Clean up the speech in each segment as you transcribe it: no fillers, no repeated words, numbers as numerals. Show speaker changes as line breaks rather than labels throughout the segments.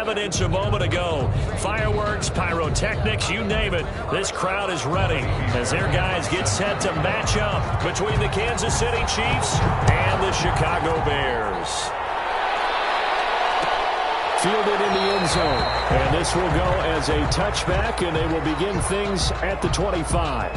evidence a moment ago. Fireworks, pyrotechnics, you name it. This crowd is ready as their guys get set to match up between the Kansas City Chiefs and the Chicago Bears. Fielded in the end zone. And this will go as a touchback, and they will begin things at the 25.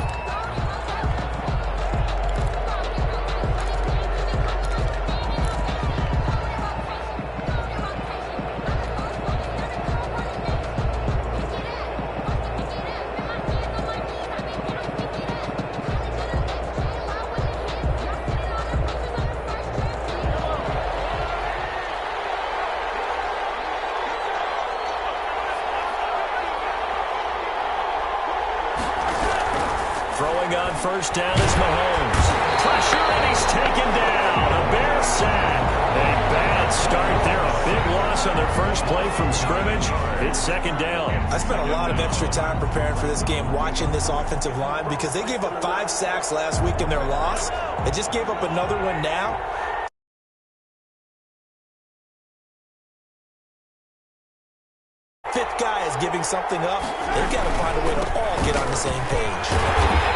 Throwing on first down is Mahomes. Pressure, and he's taken down. A Bears sack. A bad start there. A big loss on their first play from scrimmage. It's second down.
I spent a lot of extra time preparing for this game, watching this offensive line, because they gave up 5 sacks last week in their loss. They just gave up another one now. Fifth guy is giving something up. They've got to find a way to all get on the same page.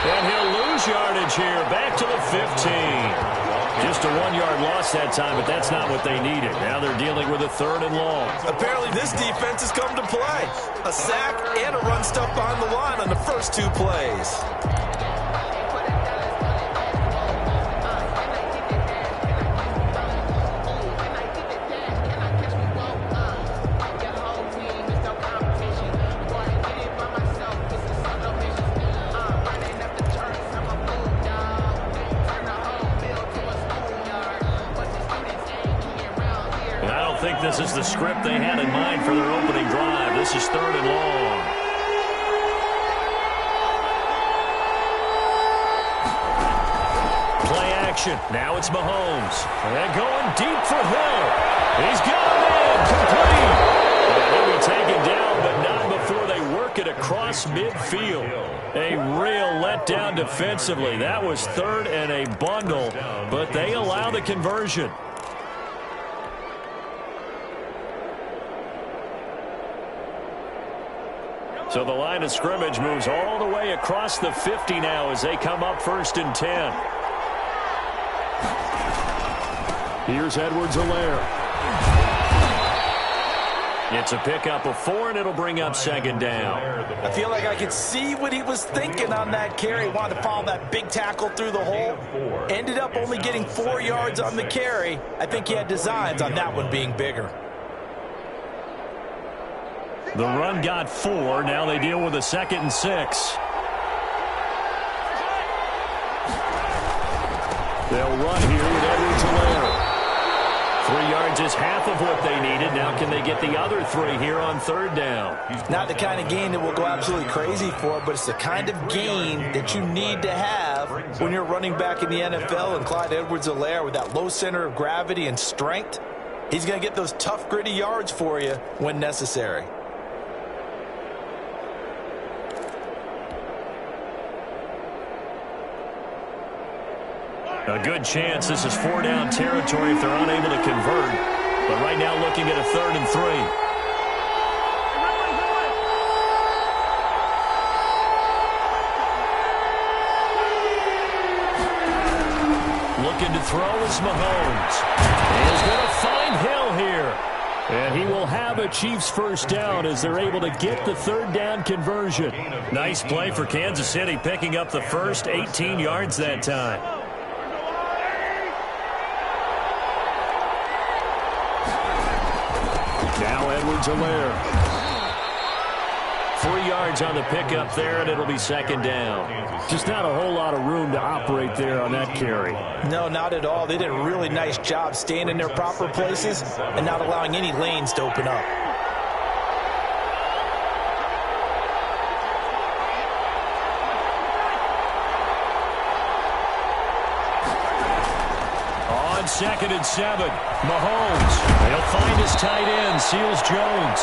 And he'll lose yardage here. Back to the 15. Just a 1-yard loss that time, but that's not what they needed. Now they're dealing with a 3rd and long.
Apparently this defense has come to play. A sack and a run stuff on the line on the first 2 plays.
I think this is the script they had in mind for their opening drive. This is 3rd and long. Play action. Now it's Mahomes. And going deep for Hill. He's got him in. Complete. And he'll be taken down, but not before they work it across midfield. A real letdown defensively. That was 3rd and a bundle, but they allow the conversion. So the line of scrimmage moves all the way across the 50 now as they come up 1st and 10. Here's Edwards-Helaire. It's a pickup of 4, and it'll bring up 2nd down.
I feel like I could see what he was thinking on that carry. He wanted to follow that big tackle through the hole. Ended up only getting 4 yards on the carry. I think he had designs on that one being bigger.
The run got 4. Now they deal with a 2nd and 6. They'll run here with Edwards-Helaire. 3 yards is half of what they needed. Now can they get the other 3 here on 3rd down?
Not the kind of gain that we'll go absolutely crazy for, but it's the kind of gain that you need to have when you're running back in the NFL. And Clyde Edwards-Helaire, with that low center of gravity and strength, he's going to get those tough, gritty yards for you when necessary.
A good chance this is 4-down territory if they're unable to convert. But right now looking at a 3rd and 3. Looking to throw is Mahomes. He's going to find Hill here. And he will have a Chiefs 1st down as they're able to get the 3rd down conversion. Nice play for Kansas City, picking up the first 18 yards that time. Now Edwards-Helaire. 3 yards on the pickup there, and it'll be 2nd down. Just not a whole lot of room to operate there on that carry.
No, not at all. They did a really nice job staying in their proper places and not allowing any lanes to open up.
On 2nd and 7, Mahomes. He'll find his tight end, Seals Jones.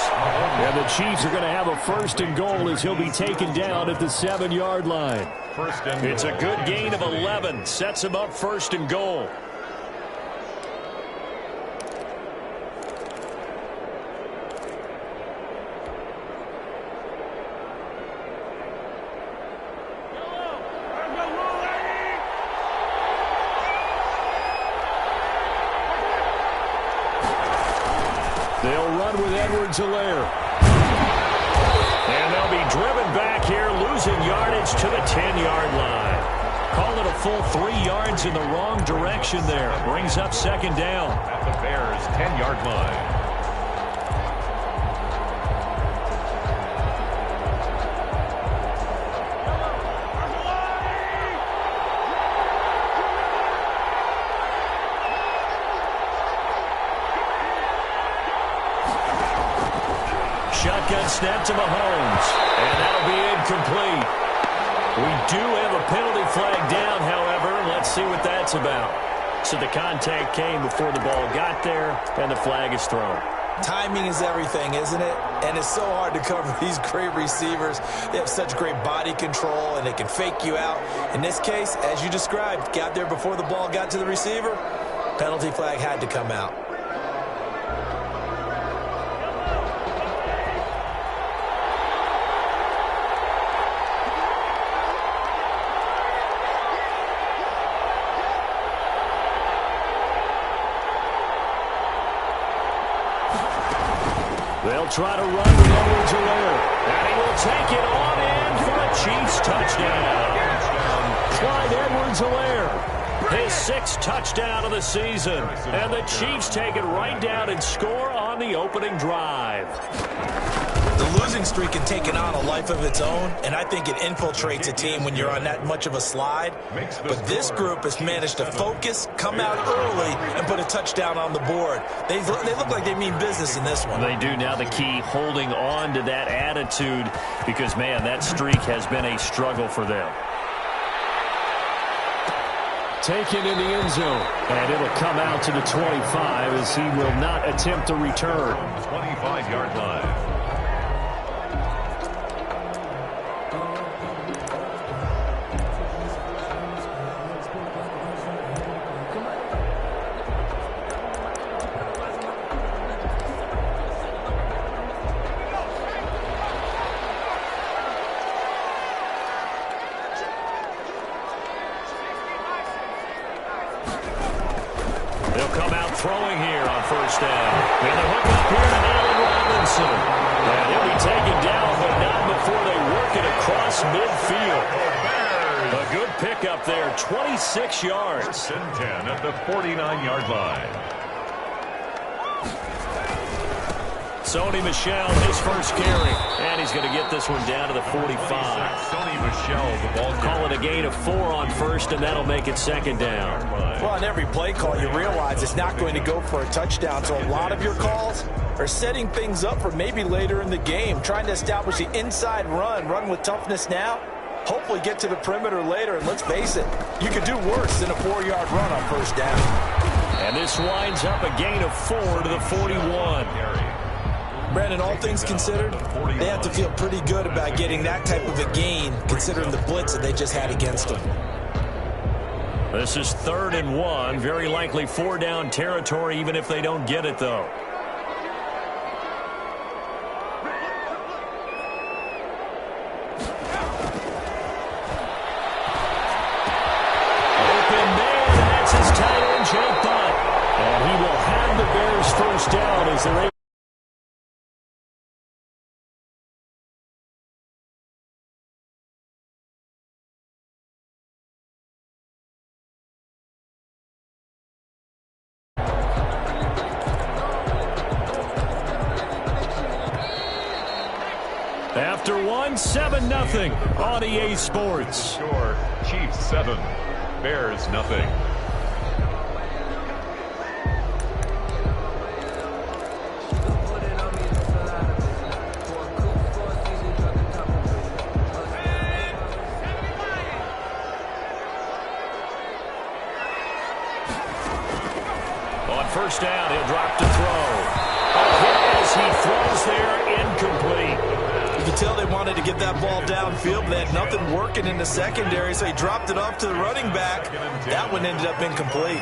And the Chiefs are going to have a 1st and goal as he'll be taken down at the 7-yard line. It's a good gain of 11. Sets him up 1st and goal. with Edwards-Helaire. And they'll be driven back here, losing yardage to the 10-yard line. Call it a full 3 yards in the wrong direction there. Brings up second down.
At the Bears' 10-yard line.
Shotgun snap to Mahomes, and that'll be incomplete. We do have a penalty flag down, however. Let's see what that's about. So the contact came before the ball got there, and the flag is thrown.
Timing is everything, isn't it? And it's so hard to cover these great receivers. They have such great body control, and they can fake you out. In this case, as you described, got there before the ball got to the receiver. Penalty flag had to come out.
They'll try to run with Edwards-Helaire. And he will take it on in for a Chiefs touchdown. Clyde Edwards-Helaire, his 6th touchdown of the season. And the Chiefs take it right down and score on the opening drive.
The losing streak can take on a life of its own, and I think it infiltrates a team when you're on that much of a slide. But this group has managed to focus, come out early, and put a touchdown on the board. They look like they mean business in this one.
They do. Now the key, holding on to that attitude, because, man, that streak has been a struggle for them. Taken in the end zone, and it'll come out to the 25 as he will not attempt to return.
25-yard line.
Throwing here on first down. And the hook up here to Allen Robinson. And he'll be taken down, but not before they work it across midfield. A good pickup there, 26 yards.
10 at the 49-yard line.
Sony Michel, his first carry. And he's going to get this one down to the 45.
Sony Michel, the ball.
Call it a gain of 4 on first, and that'll make it second down.
Well, on every play call, you realize it's not going to go for a touchdown. So a lot of your calls are setting things up for maybe later in the game, trying to establish the inside run with toughness now, hopefully get to the perimeter later. And let's face it, you could do worse than a 4-yard run on first down.
And this winds up a gain of 4 to the 41.
Brandon, all things considered, they have to feel pretty good about getting that type of a gain, considering the blitz that they just had against them.
This is 3rd and 1. Very likely 4-down territory, even if they don't get it, though. Open man, and that's his tight end, Jake Butt. And he will have the Bears first down as they're able. After 7-0 on EA Sports.
Score, Chiefs 7, Bears nothing.
On first down, he'll drop to throw. As he throws there, incomplete.
You can tell they wanted to get that ball downfield, but they had nothing working in the secondary, so he dropped it off to the running back. That one ended up incomplete.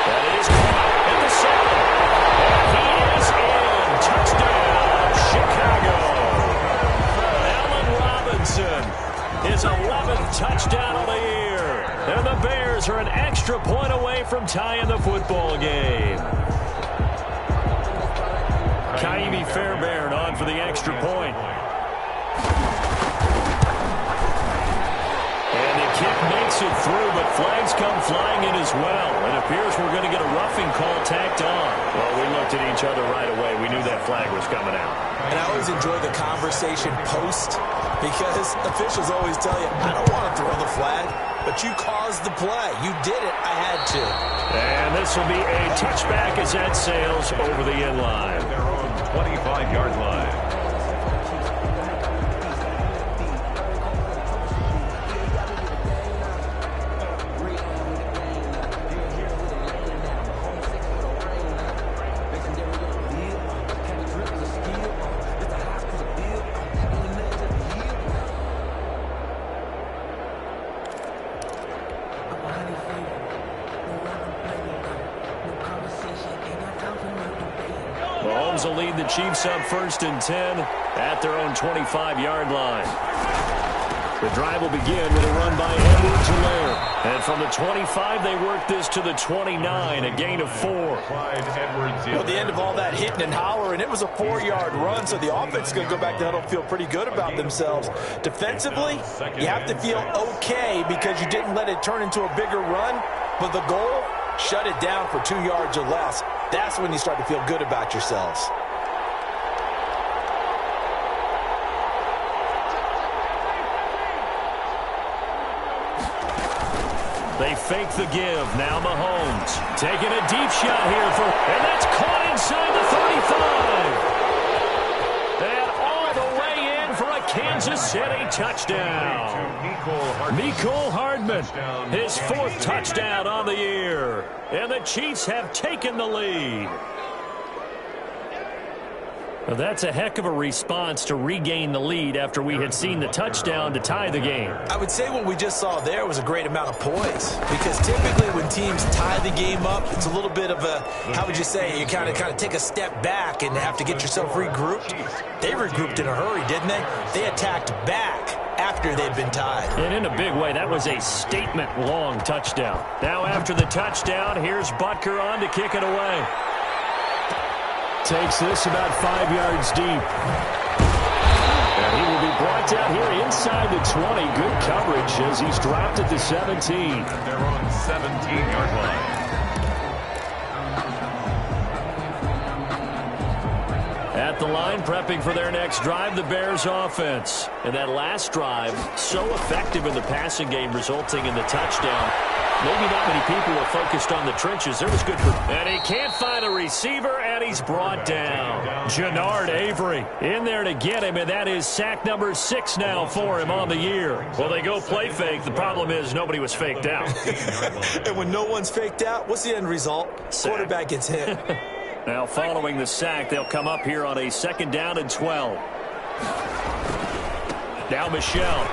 That is caught at the 7. He is in. Touchdown, Chicago. Allen Robinson, his 11th touchdown of the year. And the Bears are an extra point away from tying the football game. Kaimi Fairbairn on for the extra point. And the kick makes it through, but flags come flying in as well. It appears we're going to get a roughing call tacked on. Well, we looked at each other right away. We knew that flag was coming out.
And I always enjoy the conversation post because officials always tell you, I don't want to throw the flag, but you caused the play. You did it. I had to.
And this will be a touchback as that sails over the end line.
Their own 25-yard line.
Mahomes will lead the Chiefs up 1st and 10 at their own 25-yard line. The drive will begin with a run by Edwards-Helaire. And from the 25, they work this to the 29, a gain of 4.
Well, the end of all that hitting and hollering, it was a 4-yard run, so the offense is going to go back to huddle and feel pretty good about themselves. Defensively, you have to feel okay because you didn't let it turn into a bigger run, but the goal, shut it down for 2 yards or less. That's when you start to feel good about yourselves.
They fake the give. Now Mahomes taking a deep shot here and that's caught inside the 35. And all the way in for a Kansas City touchdown. Mecole Hardman, his 4th touchdown on the year. And the Chiefs have taken the lead. Well, that's a heck of a response to regain the lead after we had seen the touchdown to tie the game.
I would say what we just saw there was a great amount of poise because typically when teams tie the game up, it's a little bit of a, how would you say, you kind of take a step back and have to get yourself regrouped. They regrouped in a hurry, didn't they? They attacked back after they'd been tied.
And in a big way, that was a statement-long touchdown. Now after the touchdown, here's Butker on to kick it away. Takes this about 5 yards deep. And he will be brought down here inside the 20. Good coverage as he's dropped at the 17.
They're on 17-yard line.
At the line, prepping for their next drive, the Bears offense. And that last drive, so effective in the passing game, resulting in the touchdown. Maybe not many people were focused on the trenches. It was good for... And he can't find a receiver, and he's brought down. Jannard Avery in there to get him, and that is sack number 6 now for him on the year. Well, they go play fake. The problem is nobody was faked out.
And when no one's faked out, what's the end result?
Sack.
Quarterback gets hit.
Now, following the sack, they'll come up here on a 2nd down and 12. Now Michelle.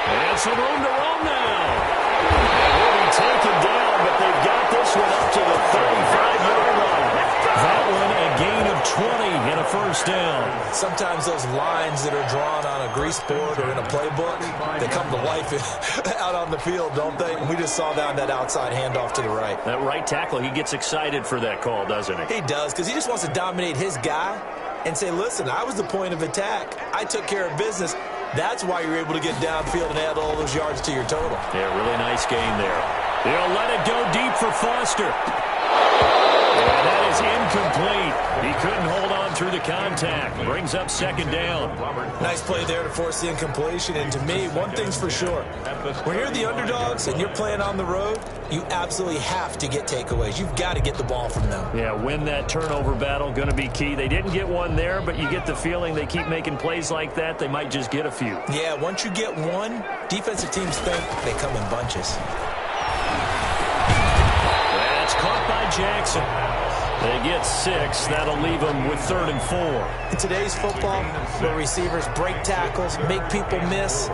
And some room to roam now. He'll be taken down, but they've got this one up to the 35-yard line. That one a gain of 20 and a 1st down.
Sometimes those lines that are drawn on a grease board or in a playbook, they come to life out on the field, don't they? And we just saw that on that outside handoff to the right.
That right tackle, he gets excited for that call, doesn't he?
He does, because he just wants to dominate his guy and say, listen, I was the point of attack. I took care of business. That's why you're able to get downfield and add all those yards to your total.
Yeah, really nice game there. They'll let it go deep for Foster. And that is incomplete. He couldn't hold on through the contact. Brings up 2nd down.
Nice play there to force the incompletion. And to me, one thing's for sure. When you're the underdogs and you're playing on the road, you absolutely have to get takeaways. You've got to get the ball from them.
Yeah, win that turnover battle, going to be key. They didn't get one there, but you get the feeling they keep making plays like that, they might just get a few.
Yeah, once you get one, defensive teams think they come in bunches.
That's caught by Jackson. They get 6. That'll leave them with 3rd and 4.
In today's football, where receivers break tackles, make people miss,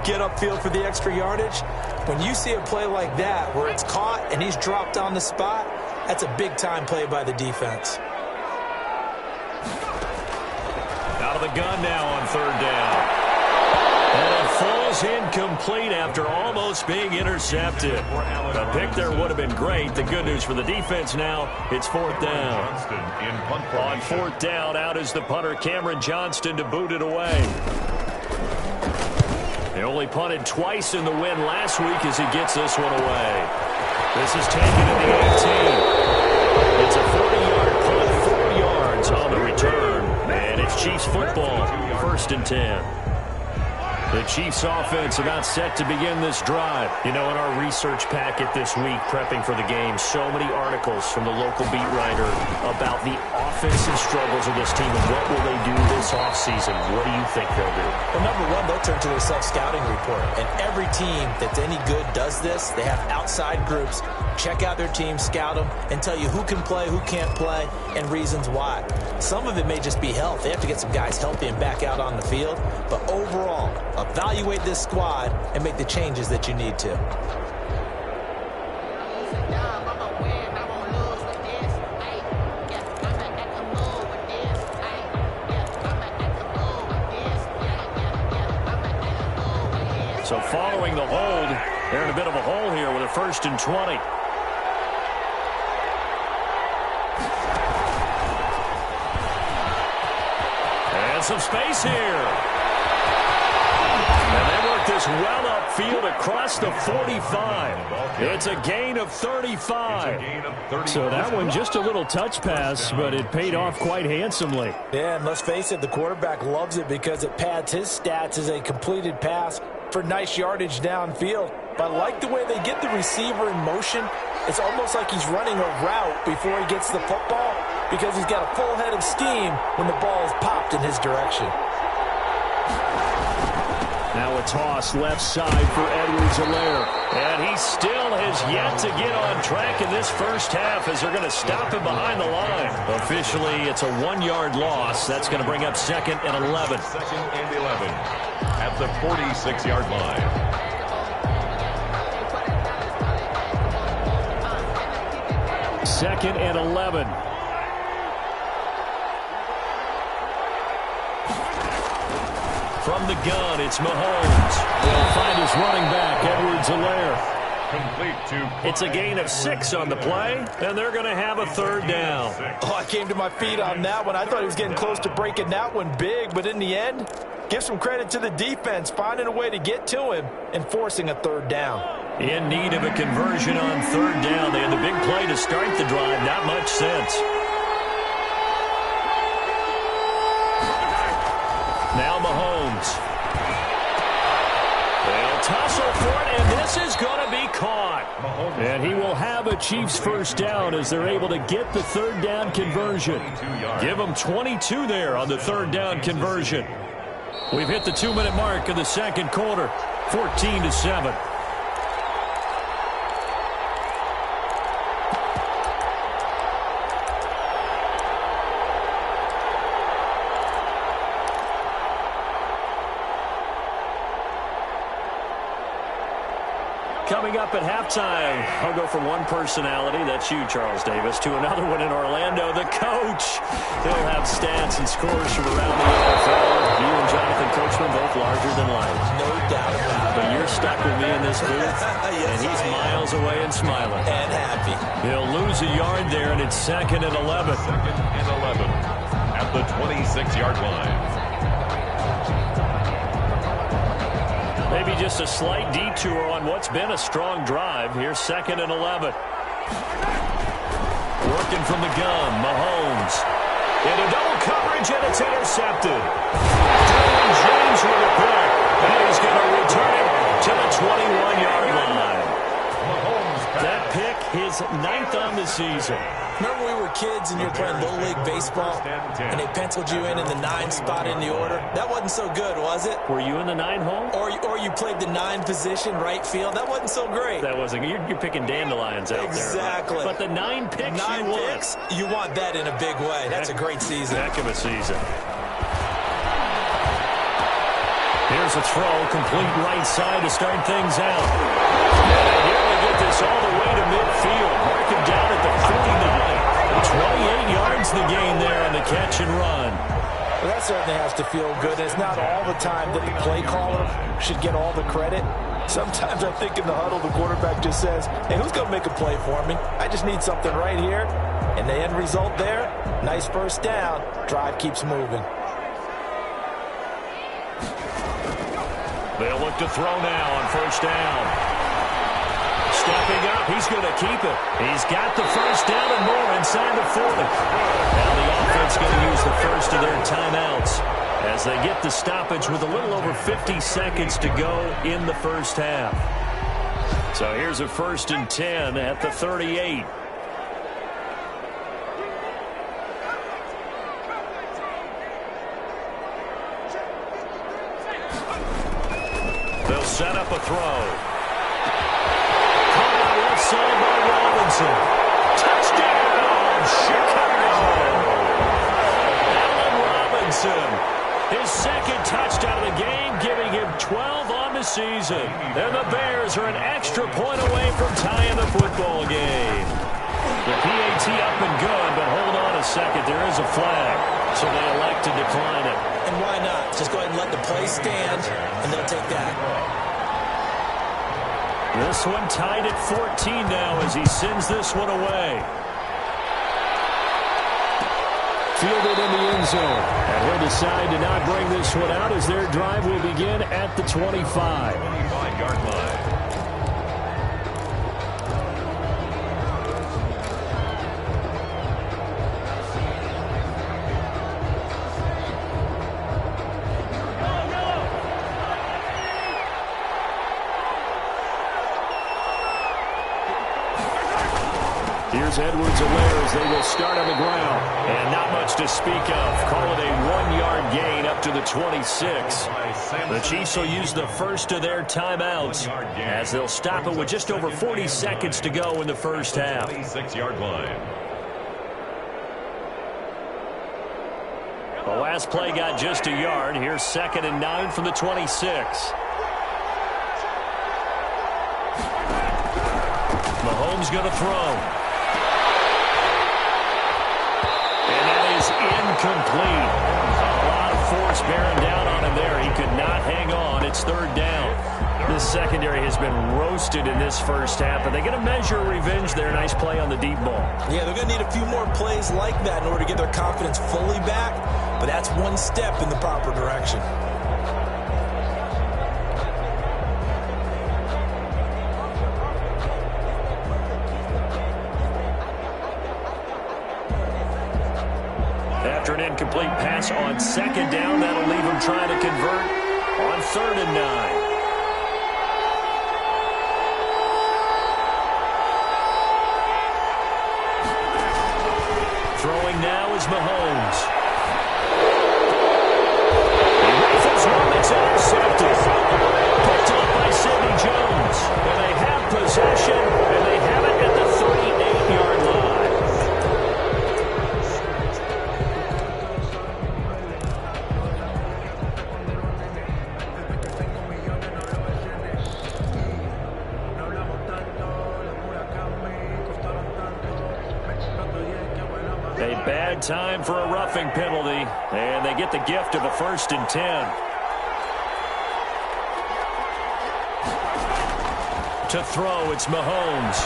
get upfield for the extra yardage, when you see a play like that where it's caught and he's dropped on the spot, that's a big-time play by the defense.
Out of the gun now on 3rd down. And a falls incomplete after almost being intercepted. A pick there would have been great. The good news for the defense now, it's fourth down. On fourth down, out is the punter, Cameron Johnston, to boot it away. He only punted twice in the win last week as he gets this one away. This is taken in the 18. It's a 40-yard punt, 4 yards on the return. And it's Chiefs football, 1st and 10. The Chiefs offense about set to begin this drive. You know, in our research packet this week, prepping for the game, so many articles from the local beat writer about the offensive struggles of this team and what will they do this offseason. What do you think they'll do?
Well, number one, they'll turn to their self-scouting report. And every team that's any good does this. They have outside groups. Check out their team, scout them, and tell you who can play, who can't play, and reasons why. Some of it may just be health. They have to get some guys healthy and back out on the field. But overall, evaluate this squad and make the changes that you need to.
So following the hold, they're in a bit of a hole here with a 1st and 20. And some space here. And they work this well upfield across the 45. It's a gain of 35. So that one just a little touch pass, but it paid off quite handsomely.
Yeah, and let's face it, the quarterback loves it because it pads his stats as a completed pass for nice yardage downfield. But I like the way they get the receiver in motion. It's almost like he's running a route before he gets the football because he's got a full head of steam when the ball is popped in his direction.
Now a toss left side for Edwards-Helaire. And he still has yet to get on track in this first half as they're going to stop him behind the line. Officially, it's a 1-yard loss. That's going to bring up 2nd and 11.
2nd and 11 at the 46-yard line.
Second and 11. From the gun, it's Mahomes. He'll find his running back, Edwards-Helaire. It's a gain of 6 on the play, and they're going to have a 3rd down.
Oh, I came to my feet on that one. I thought he was getting close to breaking that one big, but in the end, give some credit to the defense, finding a way to get to him and forcing a 3rd down.
In need of a conversion on 3rd down. They had the big play to start the drive. Not much sense. Now Mahomes. They'll tussle for it, and this is going to be caught. And he will have a Chiefs 1st down as they're able to get the 3rd down conversion. Give them 22 there on the 3rd down conversion. We've hit the 2-minute mark of the 2nd quarter, 14-7. Coming up at halftime, I'll go from one personality, that's you, Charles Davis, to another one in Orlando, the coach. He'll have stats and scores from around the NFL. You and Jonathan Coachman both larger than life.
No doubt about it.
But you're stuck with me in this booth,
yes,
and he's miles away and smiling.
And happy.
He'll lose a yard there, and it's 2nd and 11.
2nd and 11 at the 26-yard line.
Maybe just a slight detour on what's been a strong drive. Here's 2nd and 11. Working from the gun, Mahomes. Into double coverage, and it's intercepted. Derwin James with a pick, and he's going to return it to the 21-yard line. That pick, his 9th on the season.
Remember when we were kids and you were playing Little League Baseball and they penciled you in the 9 spot in the order? That wasn't so good, was it?
Were you in the 9 hole?
Or you played the 9 position, right field? That wasn't so great.
That wasn't. You're picking dandelions out
exactly.
there. But the 9 picks
9
you
picks, you want that in a big way. That's a great season.
Heck of a season. Here's a throw, complete right side to start things out. And here we get this all the way to midfield. Mark him down at the 49. 28 yards the gain there on the catch and run.
Well, that certainly has to feel good. It's not all the time that the play caller should get all the credit. Sometimes I think in the huddle, the quarterback just says, hey, who's going to make a play for me? I just need something right here. And the end result there, nice first down. Drive keeps moving.
They'll look to throw now on first down. Stepping up, he's going to keep it. He's got the first down and more inside the 40. Now the offense going to use the first of their timeouts as they get the stoppage with a little over 50 seconds to go in the first half. So here's a 1st and 10 at the 38. They'll set up a throw. Caught on left side by Robinson. Touchdown, Chicago! Allen Robinson, his second touchdown of the game, giving him 12 on the season. And the Bears are an extra point away from tying the football game. The PAT up and good, but hold on a second. There is a flag, so they elect to decline it.
And why not? Just go ahead and let the play stand, and they'll take that.
This one tied at 14 now as he sends this one away. Fielded in the end zone. And he'll decide to not bring this one out as their drive will begin at the 25.
25-yard line.
Here's Edwards-Helaire as they will start on the ground. And not much to speak of. Call it a 1-yard gain up to the 26. The Chiefs will use the first of their timeouts as they'll stop it with just over 40 seconds to go in the first half.
26-yard line.
The last play got just a yard. Here's 2nd and 9 from the 26. Mahomes going to throw. Incomplete. A lot of force bearing down on him there. He could not hang on. It's 3rd down. This secondary has been roasted in this first half, but they're going to measure revenge there. Nice play on the deep ball.
Yeah, they're going to need a few more plays like that in order to get their confidence fully back, but that's one step in the proper direction.
After an incomplete pass on 2nd down, that'll leave him trying to convert on 3rd and 9. Throwing now is Mahomes. He rifles one that's intercepted. Picked up by Sidney Jones. And they have possession, and they have it at the 38-yard line. A bad time for a roughing penalty, and they get the gift of a 1st and 10. To throw, it's Mahomes.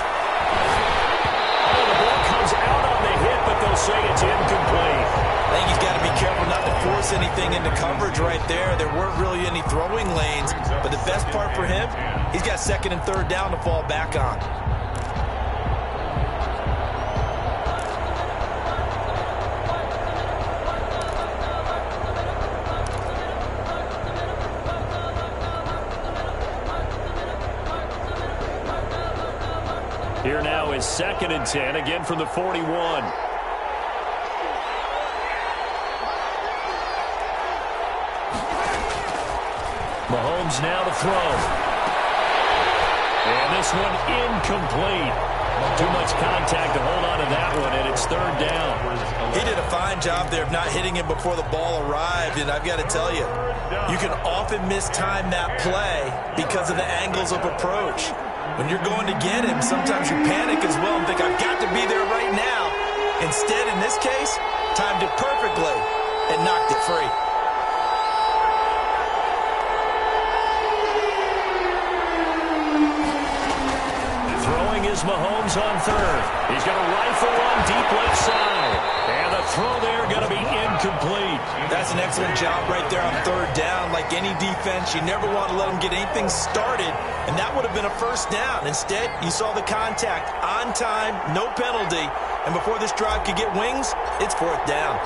Oh, the ball comes out on the hit, but they'll say it's incomplete.
I think he's got to be careful not to force anything into coverage right there. There weren't really any throwing lanes, but the best part for him, he's got 2nd and 3rd down to fall back on.
Here now is 2nd and 10, again from the 41. Mahomes now to throw. And this one incomplete. Too much contact to hold on to that one, and it's 3rd down.
He did a fine job there of not hitting him before the ball arrived, and I've got to tell you, you can often mistime that play because of the angles of approach. When you're going to get him, sometimes you panic as well and think, I've got to be there right now. Instead, in this case, timed it perfectly. and knocked it free.
Throwing is Mahomes on third. He's going to rifle one deep left side. And the throw there going to be incomplete.
That's an excellent job right there on third down. Like any defense, you never want to let them get anything started, and that would have been a first down. Instead, you saw the contact on time, no penalty, and before this drive could get wings, it's fourth down.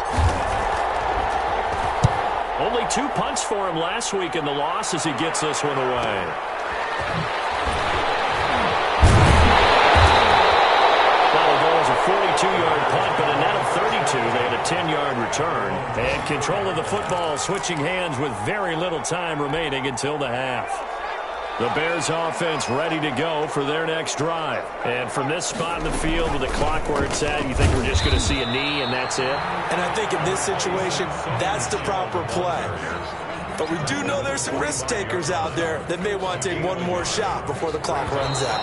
Only 2 punts for him last week in the loss as he gets this one away. That'll go as a 42-yard punt, but a net of 32. They had a 10-yard return. And control of the football switching hands with very little time remaining until the half. The Bears offense ready to go for their next drive. And from this spot in the field with the clock where it's at, you think we're just going to see a knee and that's it?
And I think in this situation, that's the proper play. But we do know there's some risk takers out there that may want to take one more shot before the clock runs out.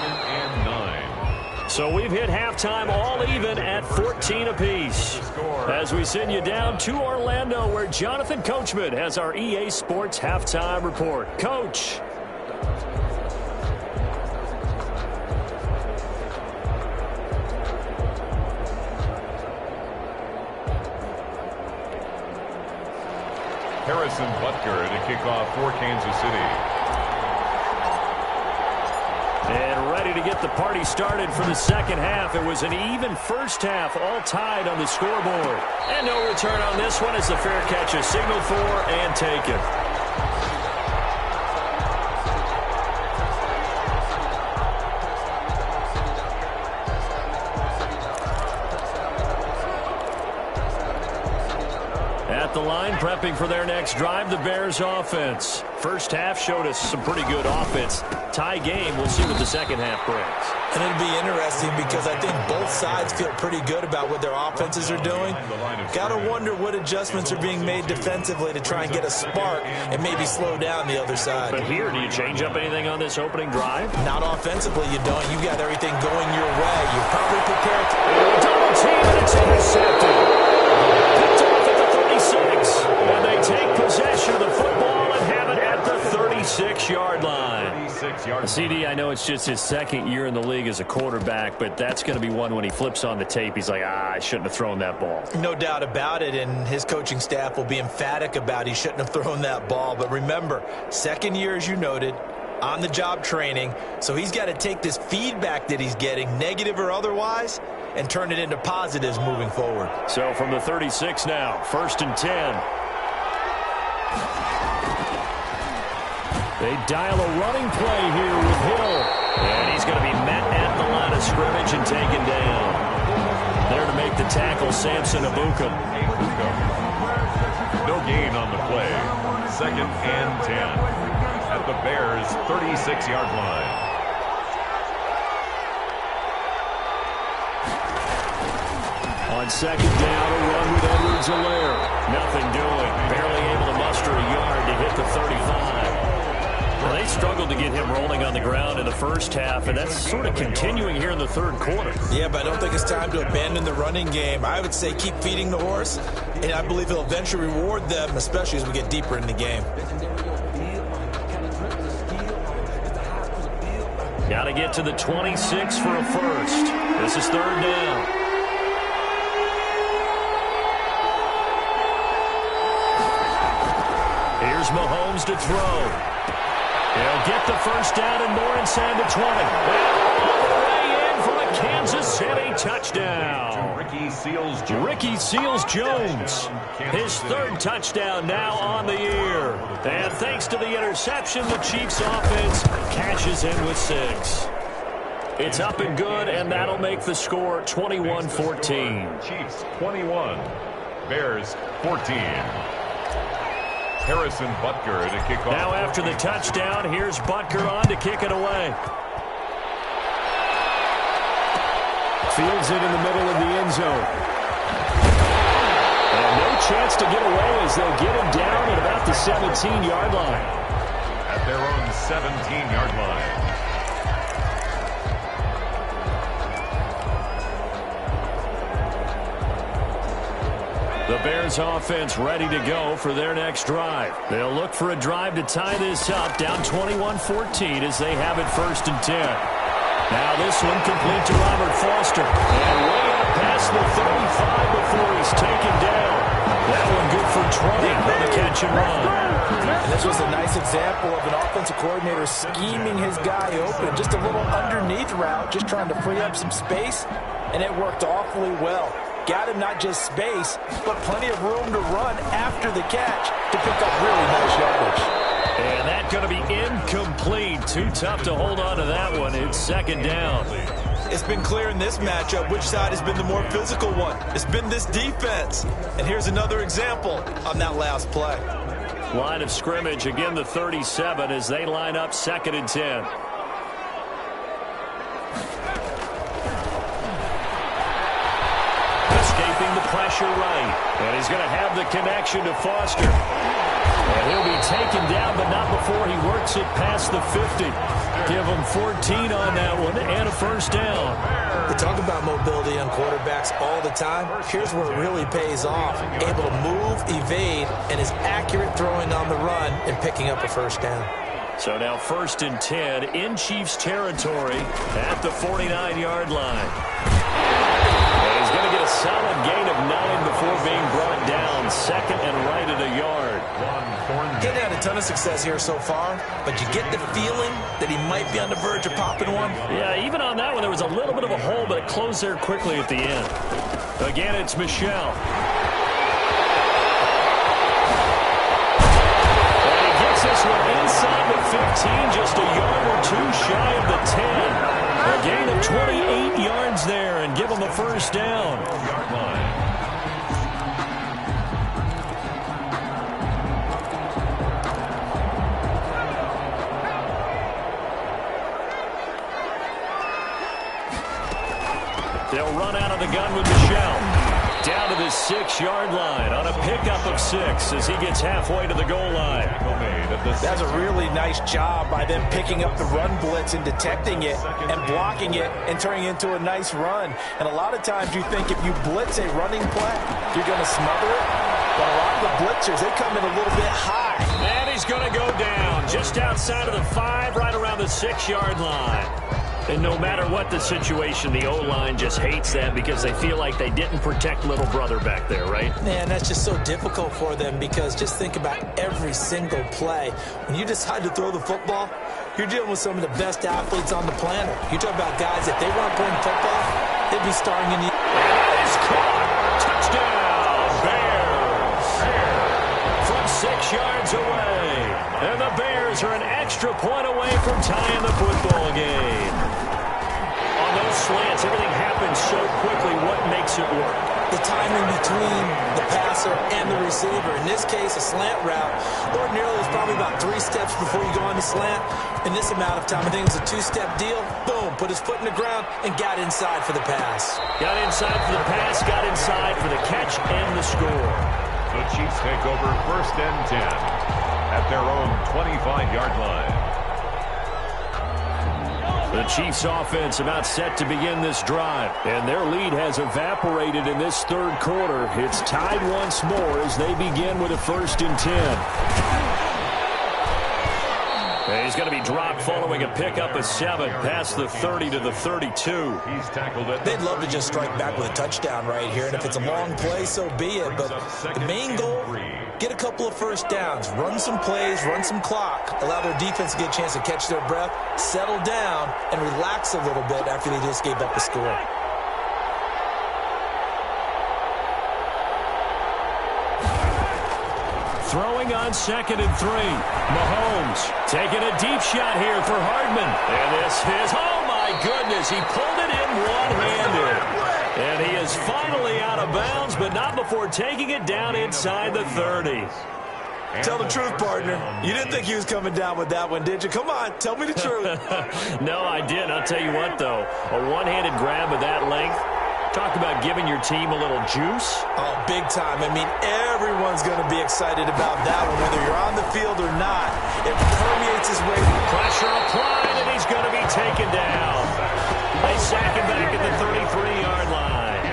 So we've hit halftime all even at 14 apiece. As we send you down to Orlando, where Jonathan Coachman has our EA Sports halftime report. Coach.
Harrison Butker to kick off for Kansas City.
And ready to get the party started for the second half. It was an even first half, all tied on the scoreboard. And no return on this one as the fair catch is signaled for and taken. At the line, prepping for their next drive, the Bears offense. First half showed us some pretty good offense. Tie game, we'll see what the second half brings.
And it'll be interesting because I think both sides feel pretty good about what their offenses are doing. Got to wonder what adjustments are being made defensively to try and get a spark and maybe slow down the other side.
But here, do you change up anything on this opening drive?
Not offensively, you don't. You got everything going your way. You're probably prepared to...
Double team, and it's intercepted. Picked off at the 36. And they take possession of the football and have it at the 36-yard line. CD, I know it's just his second year in the league as a quarterback, but that's going to be one when he flips on the tape. He's like, I shouldn't have thrown that ball.
No doubt about it, and his coaching staff will be emphatic about he shouldn't have thrown that ball. But remember, second year, as you noted, on-the-job training, so he's got to take this feedback that he's getting, negative or otherwise, and turn it into positives moving forward.
So from the 36 now, 1st and 10. They dial a running play here with Hill. And he's going to be met at the line of scrimmage and taken down. There to make the tackle, Samson Abukum.
No gain on the play. 2nd and 10 at the Bears' 36-yard line.
On 2nd down, a run with Edwards-Helaire. Nothing doing. Barely able to muster a yard to hit the 35. Well, they struggled to get him rolling on the ground in the first half, and that's sort of continuing here in the third quarter.
Yeah, but I don't think it's time to abandon the running game. I would say keep feeding the horse, and I believe he'll eventually reward them, especially as we get deeper in the game.
Got to get to the 26 for a first. This is 3rd down. Here's Mahomes to throw. He'll get the first down and more inside the 20. And all the way in for the Kansas City touchdown. Ricky Seals-Jones. His 3rd touchdown now on the year. And thanks to the interception, the Chiefs offense cashes in with 6. It's up and good, and that'll make the score 21-14.
Chiefs 21, Bears 14. Harrison Butker to kick off.
Now after the touchdown, here's Butker on to kick it away. Fields it in the middle of the end zone. And no chance to get away as they'll get him down at about the 17-yard line.
At their own 17-yard line.
The Bears offense ready to go for their next drive. They'll look for a drive to tie this up, down 21-14 as they have it 1st and 10. Now this one complete to Robert Foster. And way up past the 35 before he's taken down. That one good for 20 on the catch and run.
And this was a nice example of an offensive coordinator scheming his guy open. Just a little underneath route, just trying to free up some space, and it worked awfully well. Got him not just space, but plenty of room to run after the catch to pick up really nice yardage.
And that's going to be incomplete. Too tough to hold on to that one. It's 2nd down.
It's been clear in this matchup which side has been the more physical one. It's been this defense. And here's another example on that last play.
Line of scrimmage, again the 37 as they line up 2nd and 10. Escaping the pressure right. And he's going to have the connection to Foster. And he'll be taken down, but not before he works it past the 50. Give him 14 on that one and a 1st down.
We talk about mobility on quarterbacks all the time. Here's where it really pays off. Able to move, evade, and is accurate throwing on the run and picking up a 1st down.
So now 1st and 10 in Chiefs territory at the 49-yard line. And he's going to get a solid gain of 9 before being brought down. 2nd and right at a yard.
Getting had a ton of success here so far, but you get the feeling that he might be on the verge of popping one.
Yeah, even on that one, there was a little bit of a hole, but it closed there quickly at the end. Again, it's Michel. And he gets this one inside the 15, just a yard or two shy of the 10. A gain of 28 yards there, and give him a 1st down. They'll run out of the gun with Michel. Down to the 6-yard line on a pickup of 6 as he gets halfway to the goal line.
That's a really nice job by them picking up the run blitz and detecting it and blocking it and turning it into a nice run. And a lot of times you think if you blitz a running play, you're going to smother it. But a lot of the blitzers, they come in a little bit high.
And he's going to go down just outside of the 5, right around the 6-yard line. And no matter what the situation, the O-line just hates that because they feel like they didn't protect little brother back there, right?
Man, that's just so difficult for them because just think about every single play. When you decide to throw the football, you're dealing with some of the best athletes on the planet. You talk about guys, if they weren't playing football, they'd be starting in the...
And that is caught. Touchdown, Bears. From 6 yards away. And the Bears are an extra point away from tying the football game. On those slants, everything happens so quickly. What makes it work?
The timing between the passer and the receiver. In this case, a slant route. Ordinarily, it's probably about 3 steps before you go on the slant. In this amount of time, I think it was a 2-step deal. Boom, put his foot in the ground and got inside for the pass.
Got inside for the pass, got inside for the catch and the score.
The Chiefs take over 1st and 10 at their own 25-yard line.
The Chiefs offense about set to begin this drive, and their lead has evaporated in this 3rd quarter. It's tied once more as they begin with a 1st and 10. And he's going to be dropped following a pickup of 7 past the 30 to the 32.
He's tackled it.
They'd love to just strike back with a touchdown right here, and if it's a long play, so be it. But the main goal, get a couple of 1st downs, run some plays, run some clock, allow their defense to get a chance to catch their breath, settle down, and relax a little bit after they just gave up the score.
Throwing on 2nd and 3. Mahomes taking a deep shot here for Hardman. And this is, oh my goodness, he pulled it in one-handed. And he is finally out of bounds, but not before taking it down inside the 30.
Tell the truth, partner. You didn't think he was coming down with that one, did you? Come on, tell me the truth.
No, I didn't. I'll tell you what, though. A one-handed grab of that length. Talk about giving your team a little juice.
Oh, big time. I mean, everyone's going to be excited about that one, whether you're on the field or not. It permeates his way.
Pressure applied, and he's going to be taken down. They sack him back at the 33-yard line.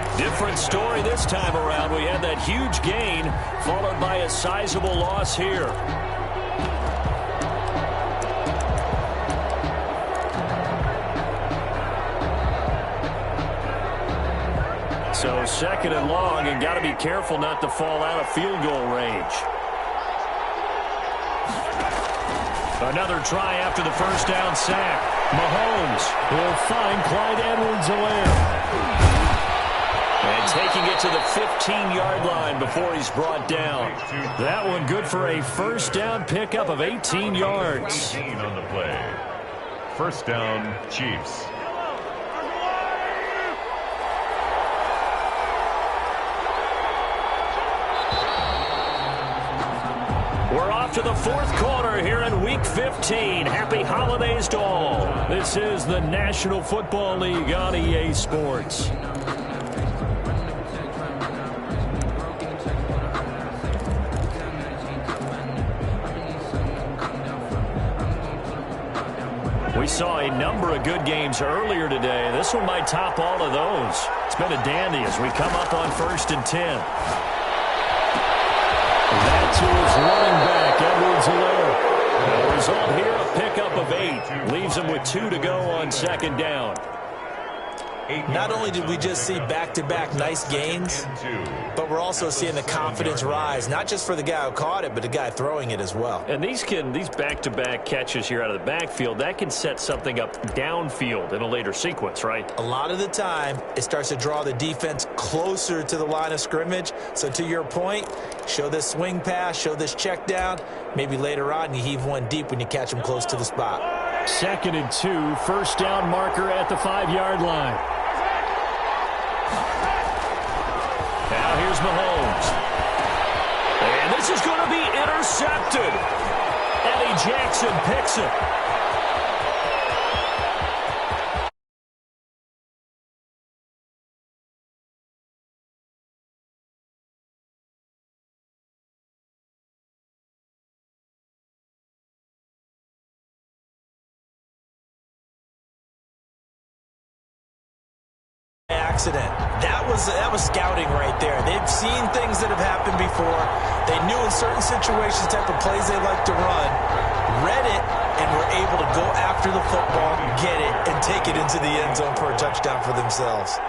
different story this time around. We had that huge gain followed by a sizable loss here. So second and long, and got to be careful not to fall out of field goal range. Another try after the first down sack. Mahomes will find Clyde Edwards-Helaire. And taking it to the 15-yard line before he's brought down. That one good for a first down pickup of 18 yards.
18 on the play. First down, Chiefs.
We're off to the fourth quarter here in Week 15. Happy holidays to all. This is the National Football League on EA Sports. We saw a number of good games earlier today. This one might top all of those. It's been a dandy as we come up on 1st and 10. That's to his running back, Edwards-Helaire. The result here, a pickup of 8. Leaves him with 2 to go on second down.
Not only did we just see back-to-back nice gains, but we're also seeing the confidence rise, not just for the guy who caught it, but the guy throwing it as well.
And these back-to-back catches here out of the backfield, that can set something up downfield in a later sequence, right?
A lot of the time, it starts to draw the defense closer to the line of scrimmage. So to your point, show this swing pass, show this check down. Maybe later on you heave one deep when you catch them close to the spot.
2nd and 2, first down marker at the 5-yard line. Now here's Mahomes. And this is going to be intercepted. Eddie Jackson picks it.
Accident. That was scouting right there. They've seen things that have happened before. They knew in certain situations type of plays they like to run, read it, and were able to go after the football, get it, and take it into the end zone for a touchdown for themselves.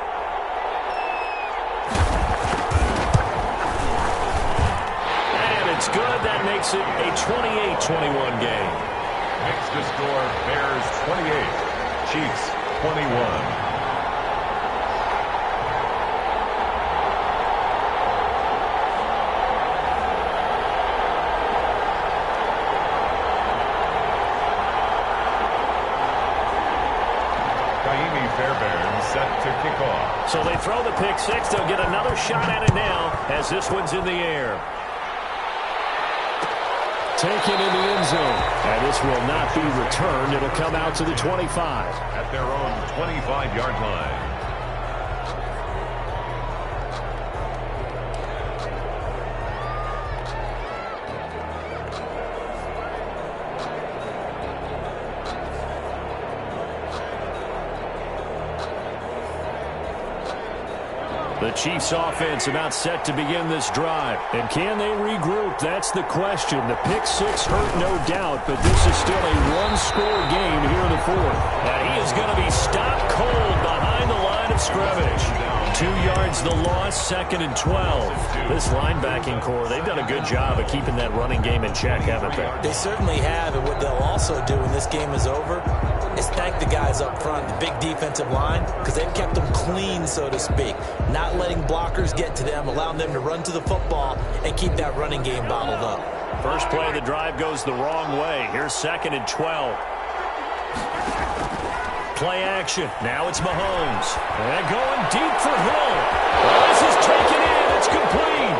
And it's good. That makes it a 28-21 game.
Makes the score Bears 28, Chiefs 21. Set to kick off.
So they throw the pick six. They'll get another shot at it now as this one's in the air. Taken in the end zone. And this will not be returned. It'll come out to the 25.
At their own 25-yard line.
The Chiefs offense about set to begin this drive. And can they regroup? That's the question. The pick six hurt, no doubt, but this is still a one-score game here in the fourth. And he is going to be stopped cold behind the line of scrimmage. 2 yards the loss, 2nd and 12. This linebacking core, they've done a good job of keeping that running game in check, haven't they?
They certainly have, and what they'll also do when this game is over is thank the guys up front, the big defensive line, because they've kept them clean, so to speak. Not letting blockers get to them, allowing them to run to the football and keep that running game bottled up.
First play of the drive goes the wrong way. Here's 2nd and 12. Play action. Now it's Mahomes. And going deep for Hill. Well, this is taken in. It's complete.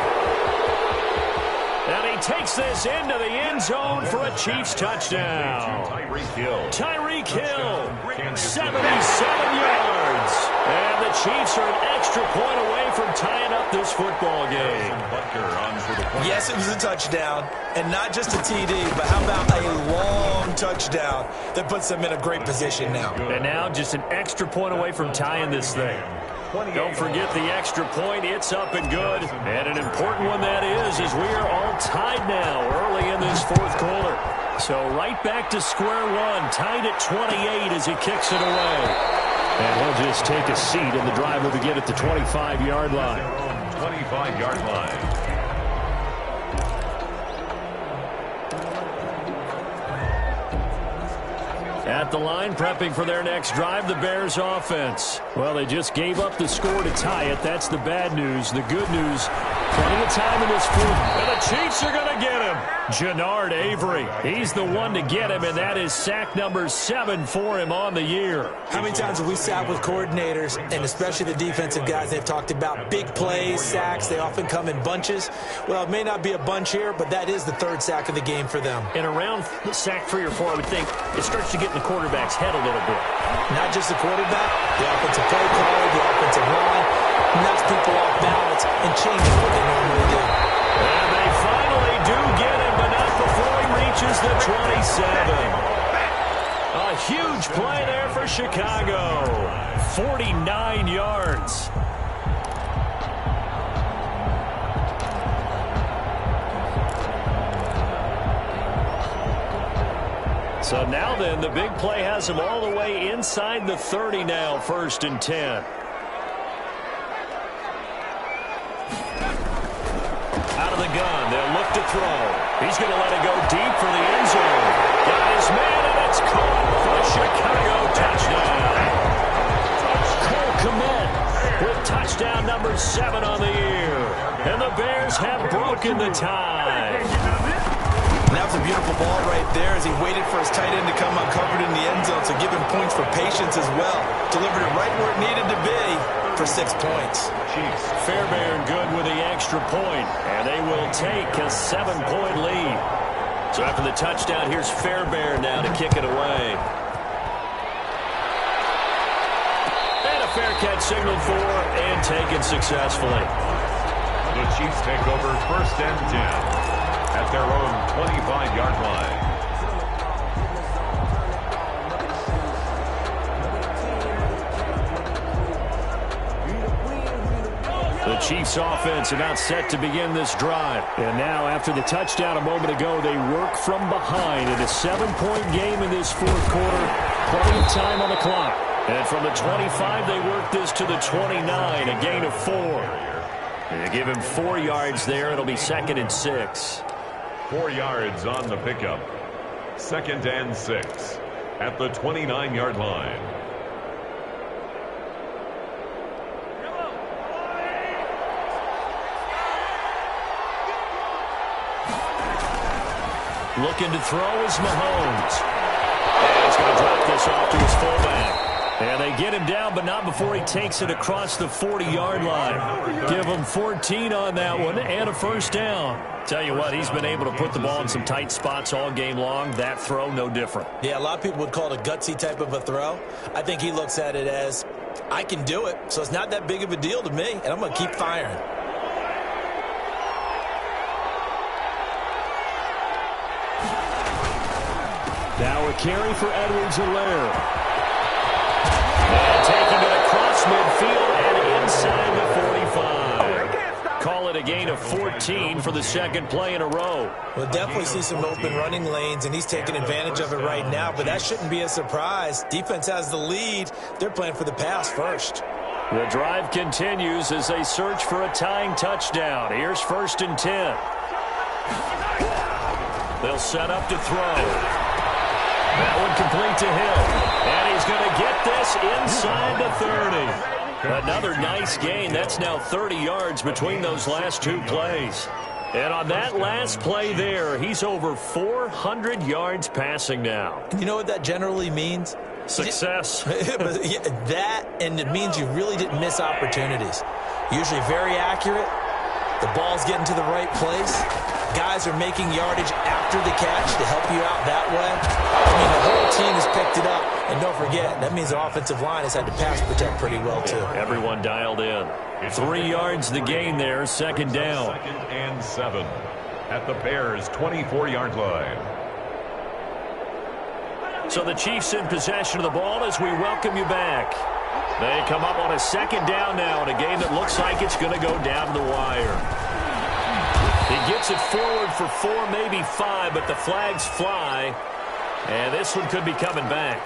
And he takes this into the end zone for a Chiefs touchdown. Tyreek Hill, 77 yards. And the Chiefs are an extra point away from tying up this football game.
Yes, it was a touchdown, and not just a TD, but how about a long touchdown that puts them in a great position now.
And now just an extra point away from tying this thing. Don't forget the extra point. It's up and good. And an important one that is, as we are all tied now early in this fourth quarter. So right back to square one, tied at 28 as he kicks it away. And he'll just take a seat, and the drive will begin at the 25-yard line.
25-yard line.
At the line, prepping for their next drive, the Bears offense. Well, they just gave up the score to tie it. That's the bad news. The good news, plenty of time in this fourth. And the Chiefs are going to get him. Jannard Avery. He's the one to get him, and that is sack number 7 for him on the year.
How many times have we sat with coordinators, and especially the defensive guys, they've talked about big plays, sacks. They often come in bunches. Well, it may not be a bunch here, but that is the third sack of the game for them.
And around sack 3 or 4, I would think it starts to get in the quarterback's head a little bit.
Not just the quarterback, the offensive play caller, the offensive line, knocks people off balance and changes what they normally do.
And they finally do get him, but not before he reaches the 27. A huge play there for Chicago. 49 yards. So now then, the big play has him all the way inside the 30 now, 1st and 10. Out of the gun, they'll look to throw. He's going to let it go deep for the end zone. Got his man, and it's caught for a Chicago touchdown. Cole Kmet with touchdown number 7 on the year. And the Bears have broken the tie.
And that was a beautiful ball right there as he waited for his tight end to come uncovered in the end zone, so give him points for patience as well. Delivered it right where it needed to be for 6 points.
Fairbairn good with the extra point, and they will take a 7-point lead. So after the touchdown, here's Fairbairn now to kick it away. And a fair catch signaled for and taken successfully.
The Chiefs take over 1st and 10 at their own 25-yard line.
The Chiefs offense about set to begin this drive. And now after the touchdown a moment ago, they work from behind in a 7-point game in this fourth quarter. Plenty of time on the clock. And from the 25, they work this to the 29, a gain of 4. And they give him 4 yards there. It'll be 2nd and 6.
4 yards on the pickup. 2nd and 6 at the 29-yard line.
Looking to throw is Mahomes. And he's going to drop this off to his fullback. And they get him down, but not before he takes it across the 40-yard line. Give him 14 on that one and a 1st down. Tell you what, he's been able to put the ball in some tight spots all game long. That throw, no different.
Yeah, a lot of people would call it a gutsy type of a throw. I think he looks at it as, I can do it, so it's not that big of a deal to me, and I'm going to keep firing.
Now a carry for Edwards-Helaire. And taking it across midfield and inside the 45. Call it a gain of 14 for the 2nd play in a row.
We'll definitely see some open running lanes, and he's taking advantage of it right now, but that shouldn't be a surprise. Defense has the lead. They're playing for the pass first.
The drive continues as they search for a tying touchdown. Here's 1st and 10. They'll set up to throw. That one complete to him. And he's going to get this inside the 30. Another nice gain. That's now 30 yards between those last 2 plays. And on that last play there, he's over 400 yards passing now.
You know what that generally means?
Success.
That, and it means you really didn't miss opportunities. Usually very accurate. The ball's getting to the right place. Guys are making yardage after the catch to help you out that way. I mean, the whole team has picked it up. And don't forget, that means the offensive line has had to pass protect pretty well, too.
Everyone dialed in. 3 yards the gain there, 2nd down.
2nd and 7 at the Bears' 24-yard line.
So the Chiefs in possession of the ball as we welcome you back. They come up on a second down now in a game that looks like it's going to go down to the wire. He gets it forward for 4, maybe 5, but the flags fly, and this one could be coming back.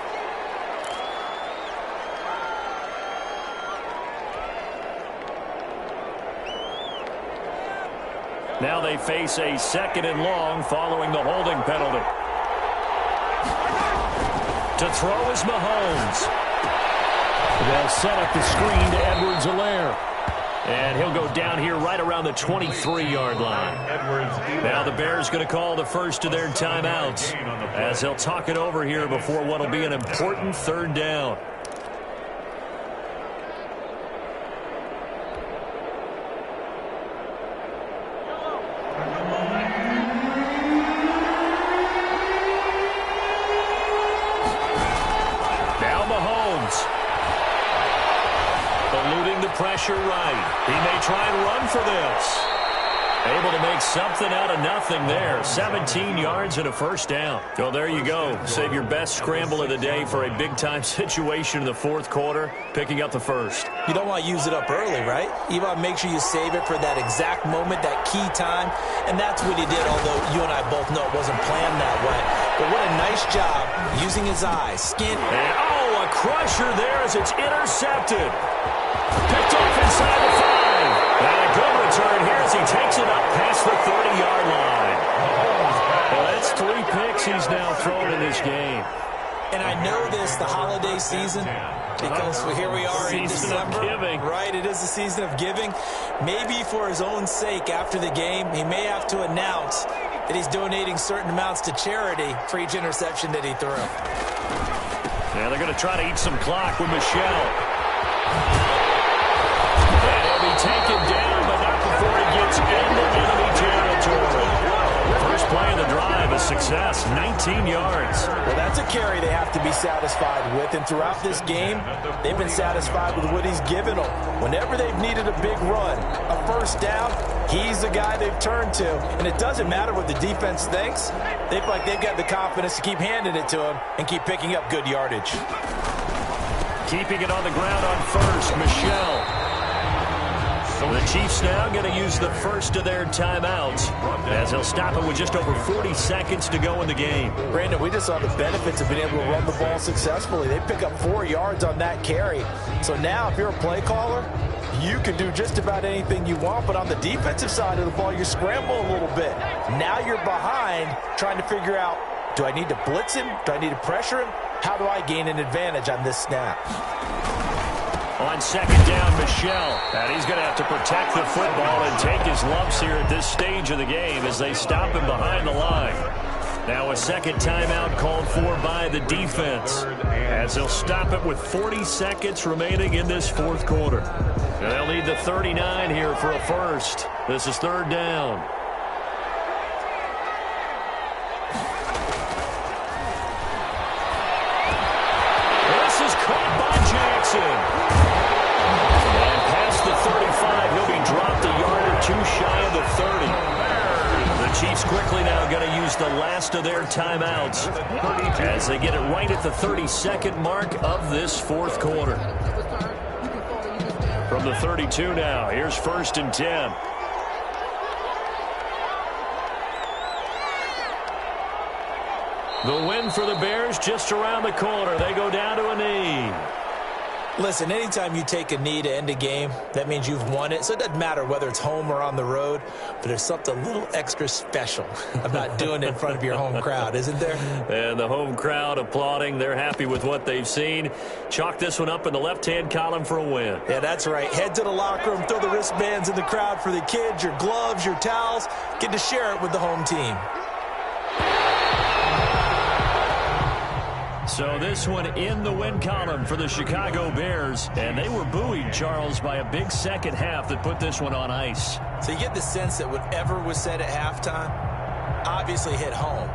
Now they face a 2nd and long following the holding penalty. To throw is Mahomes. They'll set up the screen to Edwards-Helaire. And he'll go down here right around the 23-yard line. Now the Bears going to call the first of their timeouts as they'll talk it over here before what will be an important 3rd down. Pressure right. He may try and run for this. Able to make something out of nothing there. 17 yards and a 1st down. Well, there you go. Save your best scramble of the day for a big-time situation in the 4th quarter, picking up the 1st.
You don't want to use it up early, right? You want to make sure you save it for that exact moment, that key time, and that's what he did, although you and I both know it wasn't planned that way. But what a nice job using his eyes, skin.
And, oh, a crusher there as it's intercepted. Picked off inside the 5. And a good return here as he takes it up past the 30-yard line. Well, that's 3 picks he's now thrown in this game.
And I know this, the holiday season, because here we are in December. Right, it is the season of giving. Maybe for his own sake after the game, he may have to announce that he's donating certain amounts to charity for each interception that he threw.
Yeah, they're going to try to eat some clock with Michelle. Taken down, but not before he gets into enemy territory. First play of the drive, a success, 19 yards.
Well, that's a carry they have to be satisfied with, and throughout this game, they've been satisfied with what he's given them. Whenever they've needed a big run, a 1st down, he's the guy they've turned to, and it doesn't matter what the defense thinks. They feel like they've got the confidence to keep handing it to him and keep picking up good yardage.
Keeping it on the ground on 1st, Michelle. The Chiefs now going to use the first of their timeouts as they'll stop it with just over 40 seconds to go in the game.
Brandon, we just saw the benefits of being able to run the ball successfully. They pick up 4 yards on that carry. So now if you're a play caller, you can do just about anything you want, but on the defensive side of the ball, you scramble a little bit. Now you're behind trying to figure out, do I need to blitz him? Do I need to pressure him? How do I gain an advantage on this snap?
On 2nd down, Michelle. And he's going to have to protect the football and take his lumps here at this stage of the game as they stop him behind the line. Now a 2nd timeout called for by the defense as they'll stop it with 40 seconds remaining in this 4th quarter. And they'll need the 39 here for a 1st. This is 3rd down. This is caught by Jackson. And past the 35, he'll be dropped a yard or 2 shy of the 30. The Chiefs quickly now going to use the last of their timeouts as they get it right at the 32nd mark of this 4th quarter. From the 32 now, here's 1st and 10. The win for the Bears just around the corner. They go down to a knee.
Listen, anytime you take a knee to end a game, that means you've won it. So it doesn't matter whether it's home or on the road, but there's something a little extra special about doing it in front of your home crowd, isn't there?
And the home crowd applauding. They're happy with what they've seen. Chalk this one up in the left-hand column for a win.
Yeah, that's right. Head to the locker room, throw the wristbands in the crowd for the kids, your gloves, your towels. Get to share it with the home team.
So this one in the win column for the Chicago Bears. And they were buoyed, Charles, by a big second half that put this one on ice.
So you get the sense that whatever was said at halftime obviously hit home.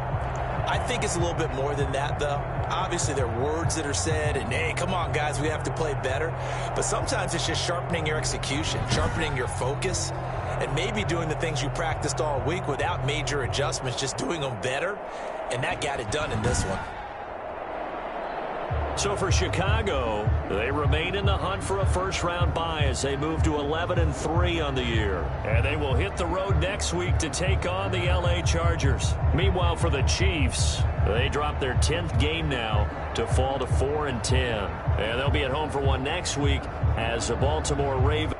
I think it's a little bit more than that, though. Obviously, there are words that are said, and, hey, come on, guys, we have to play better. But sometimes it's just sharpening your execution, sharpening your focus, and maybe doing the things you practiced all week without major adjustments, just doing them better. And that got it done in this one.
So for Chicago, they remain in the hunt for a first-round bye as they move to 11-3 on the year. And they will hit the road next week to take on the L.A. Chargers. Meanwhile, for the Chiefs, they drop their 10th game now to fall to 4-10. And they'll be at home for one next week as the Baltimore Ravens